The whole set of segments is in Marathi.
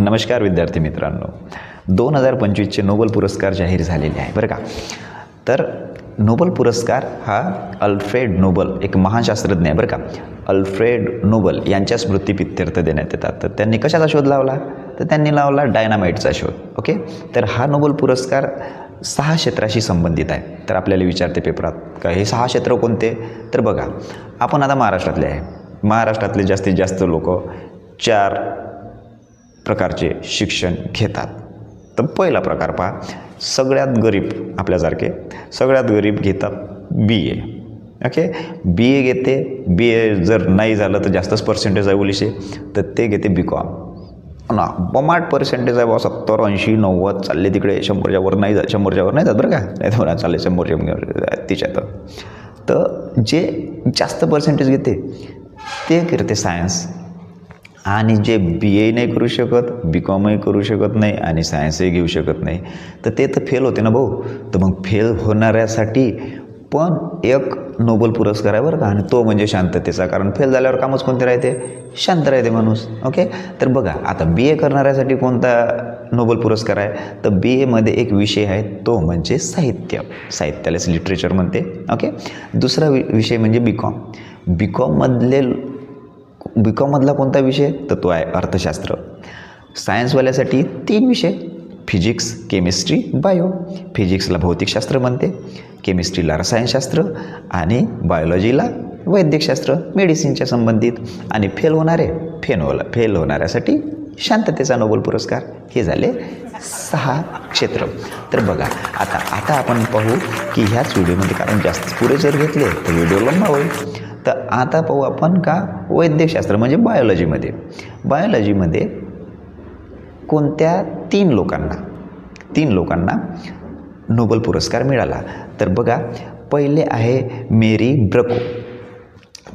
नमस्कार विद्यार्थी मित्रांनो, 2025चे नोबेल पुरस्कार जाहीर झालेले आहे बरं का. तर नोबेल पुरस्कार हा अल्फ्रेड नोबल एक महान शास्त्रज्ञ आहे बरं का. अल्फ्रेड नोबल यांच्या स्मृतिप्रित्यर्थ देण्यात येतात. तर त्यांनी कशाचा शोध लावला? तर त्यांनी लावला डायनामाईटचा शोध. ओके, तर हा नोबेल पुरस्कार 6 क्षेत्राशी संबंधित आहे. तर आपल्याला विचारते पेपरात का हे 6 क्षेत्र कोणते? तर बघा, आपण आता महाराष्ट्रातले आहे. महाराष्ट्रातले जास्तीत जास्त लोक 4 प्रकारचे शिक्षण घेतात. तर पहिला प्रकार पहा, सगळ्यात गरीब आपल्यासारखे सगळ्यात गरीब घेतात BA. ओके, BA घेते. BA जर नाही झालं तर जास्तच पर्सेंटेज आहे ओलीशे तर ते घेते BCom. ना बमाट पर्सेंटेज आहे बा, 70 80 90 चालले तिकडे, 100च्या वर नाही जात, 100च्या वर नाही जात बरं का, नाही तर चालले 100च्या तिच्यात. तर जे जास्त पर्सेंटेज घेते ते करते सायन्स. आणि जे BA नाही करू शकत, BComही करू शकत नाही आणि सायन्सही घेऊ शकत नाही, तर ते तर फेल होते ना भाऊ. तर मग फेल होणाऱ्यासाठी पण एक नोबेल पुरस्कार आहे बरं का, आणि तो म्हणजे शांततेचा. कारण फेल झाल्यावर कामच कोणते राहते? शांत राहते माणूस. ओके, तर बघा आता BA करणाऱ्यासाठी कोणता नोबेल पुरस्कार आहे? तर BAमध्ये एक विषय आहे तो म्हणजे साहित्य, साहित्यालाच लिटरेचर म्हणते. ओके, दुसरा विषय म्हणजे BComमधला कोणता विषय? तर तो आहे अर्थशास्त्र. सायन्सवाल्यासाठी 3 विषय, फिजिक्स, केमिस्ट्री, बायो. फिजिक्सला भौतिकशास्त्र म्हणते, केमिस्ट्रीला रसायनशास्त्र आणि बायोलॉजीला वैद्यकशास्त्र, मेडिसिनच्या संबंधित. आणि फेल होणाऱ्यासाठी शांततेचा नोबेल पुरस्कार. हे झाले 6 क्षेत्र. तर बघा आता आपण पाहू की ह्याच व्हिडिओमध्ये, कारण जास्त पुढे जर घेतले तर व्हिडिओ लंबा होईल. तर आता पाहू आपण का वैद्यकशास्त्र म्हणजे बायोलॉजीमध्ये कोणत्या 3 लोकांना नोबेल पुरस्कार मिळाला. तर बघा, पहिले आहे मेरी ब्रको.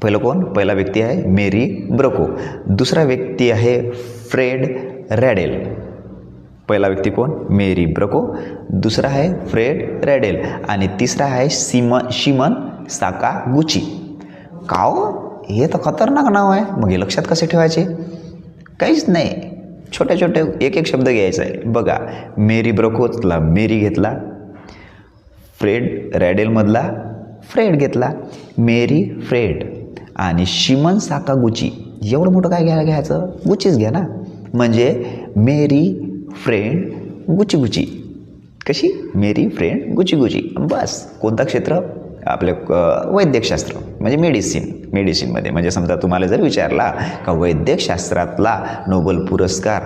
पहिला व्यक्ती आहे मेरी ब्रको. दुसरा व्यक्ती आहे फ्रेड रॅडेल. पहिला व्यक्ती कोण? मेरी ब्रको. दुसरा आहे फ्रेड रॅडेल आणि तिसरा आहे शिमन साकागुची. का हो, हे तर खतरनाक नाव आहे. मग हे लक्षात कसे ठेवायचे? काहीच नाही, छोटे एक शब्द घ्यायचा आहे. बघा, मेरी ब्रकोतला मेरी घेतला, फ्रेड रॅडेलमधला फ्रेड घेतला, मेरी फ्रेड. आणि शिमन साकागुची, एवढं मोठं काय घ्यायचं? गुचीच घ्या ना, म्हणजे मेरी फ्रेंड गुची. कशी? मेरी फ्रेंड गुची. बस. कोणता क्षेत्र? आपले वैद्यकशास्त्र म्हणजे मेडिसिनमध्ये. म्हणजे समजा तुम्हाला जर विचारला का वैद्यकशास्त्रातला नोबेल पुरस्कार